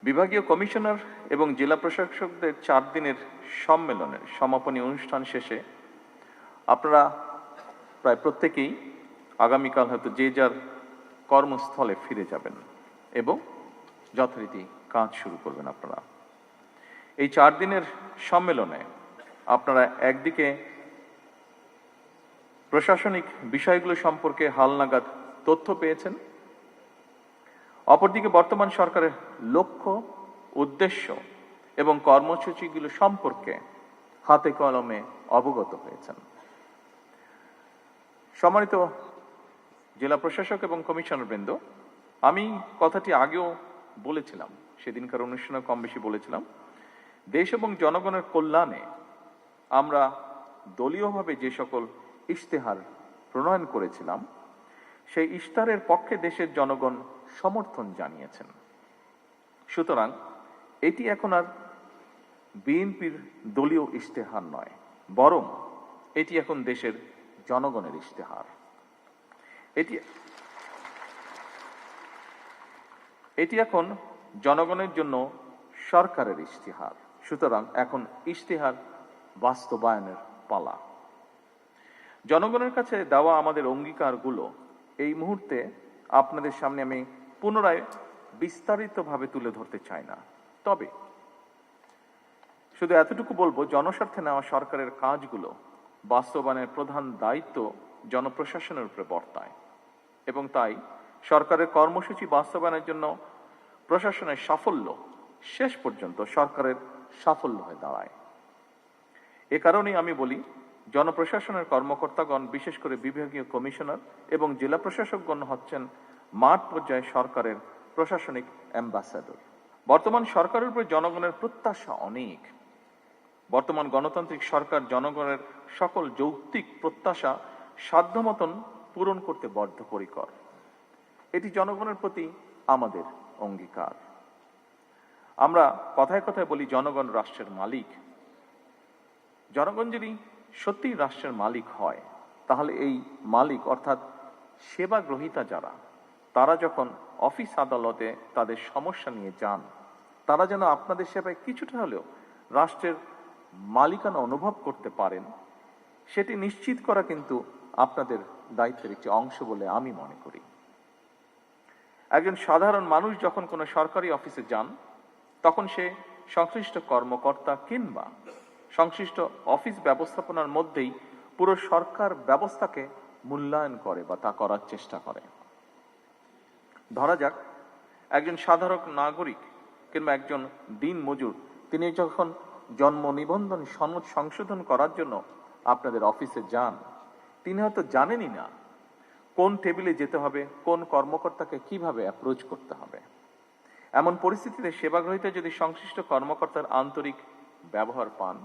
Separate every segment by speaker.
Speaker 1: বিভাগীয় কমিশনার এবং জেলা প্রশাসকদের 4 দিনের সম্মেলনের সমাপনী অনুষ্ঠান শেষে আপনারা প্রায় প্রত্যেকেই আগামীকাল হয়তো যে যার কর্মস্থলে ফিরে যাবেন এবং যথারীতি কাজ শুরু করবেন। আপনারা এই 4 দিনের সম্মেলনে আপনারা একদিকে প্রশাসনিক বিষয়গুলো সম্পর্কে হালনাগাদ তথ্য পেয়েছেন, অপরদিকে বর্তমান সরকারের লক্ষ্য, উদ্দেশ্য এবং কর্মসূচিগুলো সম্পর্কে হাতে কলমে অবগত হয়েছেন। সম্মানিত জেলা প্রশাসক এবং কমিশনারবৃন্দ, আমি কথাটি আগেও বলেছিলাম, সেদিনকার অনুষ্ঠানে কম বেশি বলেছিলাম, দেশ এবং জনগণের কল্যাণে আমরা দলীয়ভাবে যে সকল ইশতেহার প্রণয়ন করেছিলাম সেই ইশতেহারের পক্ষে দেশের জনগণ সমর্থন জানিয়েছেন। সুতরাং এটি এখন আর বিএনপির দলীয় ইশতেহার নয়, বরং এটি এখন দেশের জনগণের ইশতেহার। এটি এখন জনগণের জন্য সরকারের ইশতেহার। সুতরাং এখন ইশতেহার বাস্তবায়নের পালা। জনগণের কাছে দেওয়া আমাদের অঙ্গীকারগুলো এই মুহূর্তে আপনাদের সামনে আমি পুনরায় বিস্তারিতভাবে তুলে ধরতে চাই না, তবে শুধু এতটুকু বলবো, জনস্বার্থে নেওয়া সরকারের কাজগুলো বাস্তবায়নের প্রধান দায়িত্ব জনপ্রশাসনের উপরে বর্তায় এবং তাই সরকারের কর্মসূচি বাস্তবায়নের জন্য প্রশাসনের সাফল্য শেষ পর্যন্ত সরকারের সাফল্য হয়ে দাঁড়ায়। এ কারণেই আমি বলি, জনপ্রশাসনের কর্মকর্তাগণ, বিশেষ করে বিভাগীয় কমিশনার এবং জেলা প্রশাসকগণ হচ্ছেন মাঠ পর্যায়ে সরকারের প্রশাসনিক অ্যাম্বাসাডর। বর্তমান সরকারের উপর জনগণের প্রত্যাশা অনেক। বর্তমান গণতান্ত্রিক সরকার জনগণের সকল যৌক্তিক প্রত্যাশা সাধ্যমতন পূরণ করতে বদ্ধপরিকর। এটি জনগণের প্রতি আমাদের অঙ্গীকার। আমরা কথায় কথায় বলি জনগণ রাষ্ট্রের মালিক। জনগণ যদি সত্যিই রাষ্ট্রের মালিক হয়, তাহলে এই মালিক অর্থাৎ সেবা গ্রহীতা যারা, তারা যখন অফিস আদালতে তাদের সমস্যা নিয়ে যান, তারা যেন আপনাদের সেবায় কিছুটা হলেও রাষ্ট্রের মালিকানা অনুভব করতে পারেন, সেটি নিশ্চিত করা কিন্তু আপনাদের দায়িত্বের একটি অংশ বলে আমি মনে করি। একজন সাধারণ মানুষ যখন কোনো সরকারি অফিসে যান, তখন সে সংশ্লিষ্ট কর্মকর্তা কিংবা সংশ্লিষ্ট অফিস ব্যবস্থাপনার মধ্যেই পুরো সরকার ব্যবস্থাকে মূল্যায়ন করে বা তা করার চেষ্টা করে। ধরা যাক, একজন সাধারণ নাগরিক কিংবা একজন দিন মজুর, তিনি যখন জন্ম নিবন্ধন সনদ সংশোধন করার জন্য আপনাদের অফিসে যান, তিনি হয়তো জানেনই না কোন টেবিলে যেতে হবে, কোন কর্মকর্তাকে কিভাবে অ্যাপ্রোচ করতে হবে। এমন পরিস্থিতিতে সেবাগ্রহীতা যদি সংশ্লিষ্ট কর্মকর্তার আন্তরিক ব্যবহার পান,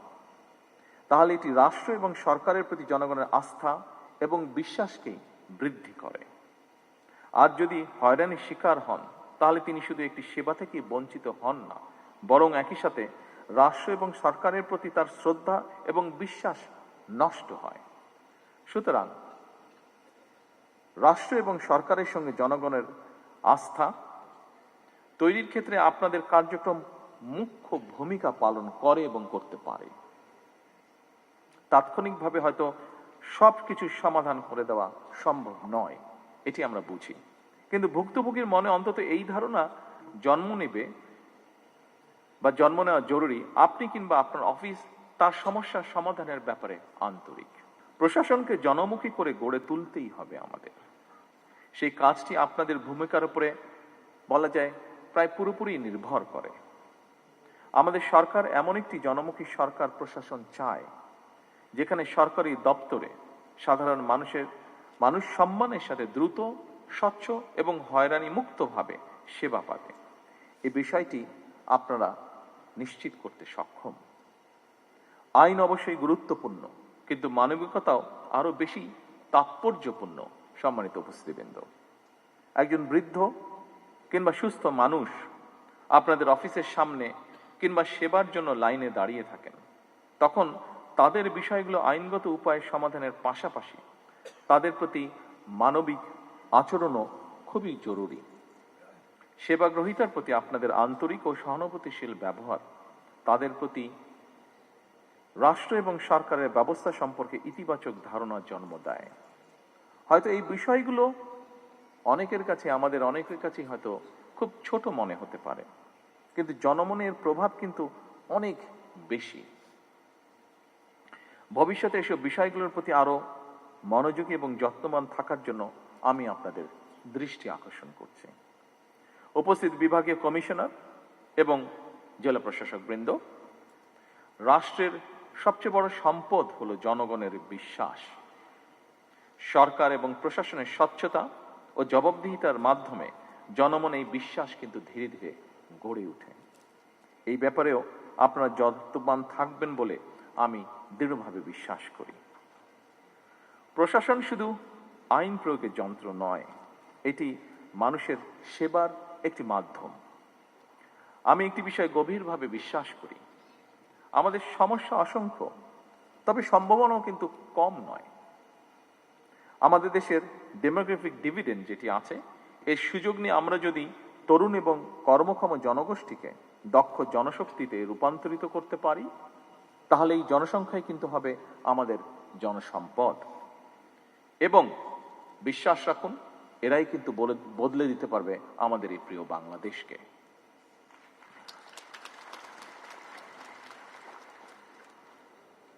Speaker 1: তাহলে এটি রাষ্ট্র এবং সরকারের প্রতি জনগণের আস্থা এবং বিশ্বাসকেই বৃদ্ধি করে। আর যদি হয়রানির শিকার হন, তাহলে তিনি শুধু একটি সেবা থেকে বঞ্চিত হন না, বরং একই সাথে রাষ্ট্র এবং সরকারের প্রতি তার শ্রদ্ধা এবং বিশ্বাস নষ্ট হয়। সুতরাং রাষ্ট্র এবং সরকারের সঙ্গে জনগণের আস্থা তৈরির ক্ষেত্রে আপনাদের কার্যক্রম মুখ্য ভূমিকা পালন করে এবং করতে পারে। তাৎক্ষণিকভাবে হয়তো সবকিছু সমাধান করে দেওয়া সম্ভব নয়, এটি আমরা বুঝি, কিন্তু ভুক্তভোগীর মনে অন্তত এই ধারণা জন্ম নেবে বা জন্ম নেওয়া জরুরি, আপনি কিংবা আপনার অফিস তার সমস্যার সমাধানের ব্যাপারে আন্তরিক। প্রশাসনকে জনমুখী করে গড়ে তুলতেই হবে আমাদের। সেই কাজটি আপনাদের ভূমিকার উপরে বলা যায় প্রায় পুরোপুরি নির্ভর করে। আমাদের সরকার এমন একটি জনমুখী সরকার প্রশাসন চায়, যেখানে সরকারি দপ্তরে সাধারণ মানুষ সম্মানের সাথে দ্রুত, স্বচ্ছ এবং হয়রানি মুক্তভাবে সেবা পাবে। এই বিষয়টি আপনারা নিশ্চিত করতে সক্ষম। আইন অবশ্যই গুরুত্বপূর্ণ, কিন্তু মানবিকতাও আরো বেশি তাৎপর্যপূর্ণ। সম্মানিত উপস্থিতিবৃন্দ, একজন বৃদ্ধ কিংবা সুস্থ মানুষ আপনাদের অফিসের সামনে কিংবা সেবার জন্য লাইনে দাঁড়িয়ে থাকেন, তখন তাদের বিষয়গুলো আইনগত উপায়ে সমাধানের পাশাপাশি তাদের প্রতি মানবিক আচরণও খুবই জরুরি। সেবা গ্রহীতার প্রতি আপনাদের আন্তরিক ও সহানুভূতিশীল ব্যবহার তাদের প্রতি রাষ্ট্র এবং সরকারের ব্যবস্থা সম্পর্কে ইতিবাচক ধারণার জন্ম দেয়। হয়তো এই বিষয়গুলো আমাদের অনেকের কাছে হয়তো খুব ছোট মনে হতে পারে, কিন্তু জনমনের প্রভাব কিন্তু অনেক বেশি। ভবিষ্যতে এসব বিষয়গুলোর প্রতি আরো মনোযোগী এবং যত্নবান থাকার জন্য আমি আপনাদের দৃষ্টি আকর্ষণ করছি। উপস্থিত বিভাগীয় কমিশনার এবং জেলা প্রশাসক বৃন্দ, রাষ্ট্রের সবচেয়ে বড় সম্পদ হলো জনগণের বিশ্বাস। সরকার এবং প্রশাসনের স্বচ্ছতা ও জবাবদিহিতার মাধ্যমে জনমন এই বিশ্বাস কিন্তু ধীরে ধীরে গড়ে ওঠে। এই ব্যাপারেও আপনারা যত্নবান থাকবেন বলে আমি দৃঢ়ভাবে বিশ্বাস করি। প্রশাসন শুধু আইন প্রয়োগের যন্ত্র নয়, এটি মানুষের সেবার একটি মাধ্যম। আমি একটি বিষয়ে গভীরভাবে বিশ্বাস করি, আমাদের সমস্যা অসংখ্য, তবে সম্ভাবনাও কিন্তু কম নয়। আমাদের দেশের ডেমোগ্রাফিক ডিভিডেন্ড যেটি আছে, এর সুযোগ নিয়ে আমরা যদি তরুণ এবং কর্মক্ষম জনগোষ্ঠীকে দক্ষ জনশক্তিতে রূপান্তরিত করতে পারি, তাহলে এই জনসংখ্যাই কিন্তু হবে আমাদের জনসম্পদ। এবং বিশ্বাস রাখুন, এরাই কিন্তু বদলে দিতে পারবে আমাদের এই প্রিয় বাংলাদেশকে।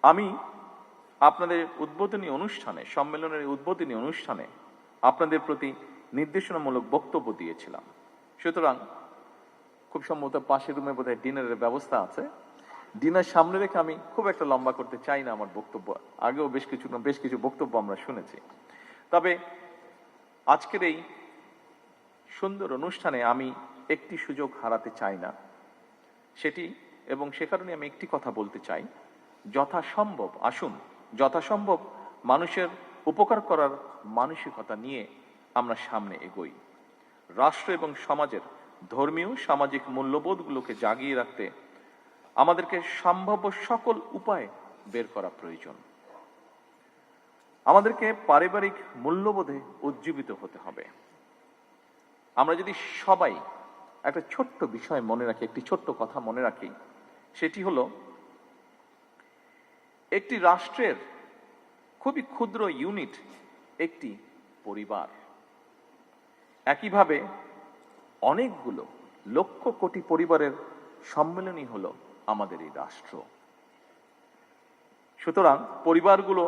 Speaker 1: আমি আপনাদের সম্মেলনের উদ্বোধনী অনুষ্ঠানে আপনাদের প্রতি নির্দেশনামূলক বক্তব্য দিয়েছিলাম। সুতরাং খুব সম্ভবত পাশের রুমে বোধহয় ডিনারের ব্যবস্থা আছে। ডিনার সামনে রেখে আমি খুব একটা লম্বা করতে চাই না আমার বক্তব্য। আগেও বেশ কিছু বক্তব্য আমরা শুনেছি। তবে আজকের এই সুন্দর অনুষ্ঠানে আমি একটি সুযোগ হারাতে চাই না, সে কারণে আমি একটি কথা বলতে চাই। যথাসম্ভব মানুষের উপকার করার মানসিকতা নিয়ে আমরা সামনে এগোই। রাষ্ট্র এবং সমাজের ধর্মীয় সামাজিক মূল্যবোধগুলোকে জাগিয়ে রাখতে আমাদেরকে সম্ভাব্য সকল উপায় বের করা প্রয়োজন। আমাদেরকে পারিবারিক মূল্যবোধে উজ্জীবিত হতে হবে। আমরা যদি সবাই একটা ছোট্ট বিষয় মনে রাখি, একটি ছোট্ট কথা মনে রাখি, সেটি হলো একটি রাষ্ট্রের খুবই ক্ষুদ্র ইউনিট একটি পরিবার। একইভাবে অনেকগুলো লক্ষ কোটি পরিবারের সম্মেলনই হলো আমাদের এই রাষ্ট্র। সুতরাং পরিবারগুলো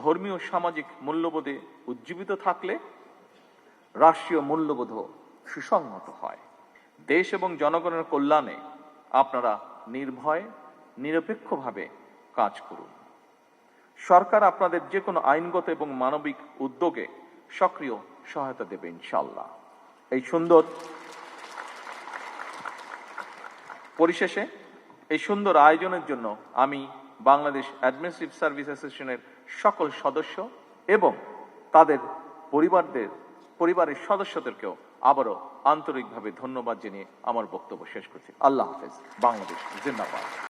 Speaker 1: ধর্মীয় সামাজিক মূল্যবোধে উজ্জীবিত থাকলে রাষ্ট্রীয় মূল্যবোধও সুসংহত হয়। দেশ এবং জনগণের কল্যাণে আপনারা নির্ভয় নিরপেক্ষভাবে কাজ করুন। সরকার আপনাদের যে কোনো আইনগত এবং মানবিক উদ্যোগে সক্রিয় সহায়তা দেবে ইনশাআল্লাহ। পরিশেষে এই সুন্দর আয়োজনের জন্য আমি বাংলাদেশ অ্যাডমিনিস্ট্রেটিভ সার্ভিস অ্যাসোসিয়েশনের সকল সদস্য এবং তাদের পরিবারের সদস্যদেরকেও আবারও আন্তরিকভাবে ধন্যবাদ জানিয়ে আমার বক্তব্য শেষ করছি। আল্লাহ হাফেজ। বাংলাদেশ জিন্দাবাদ।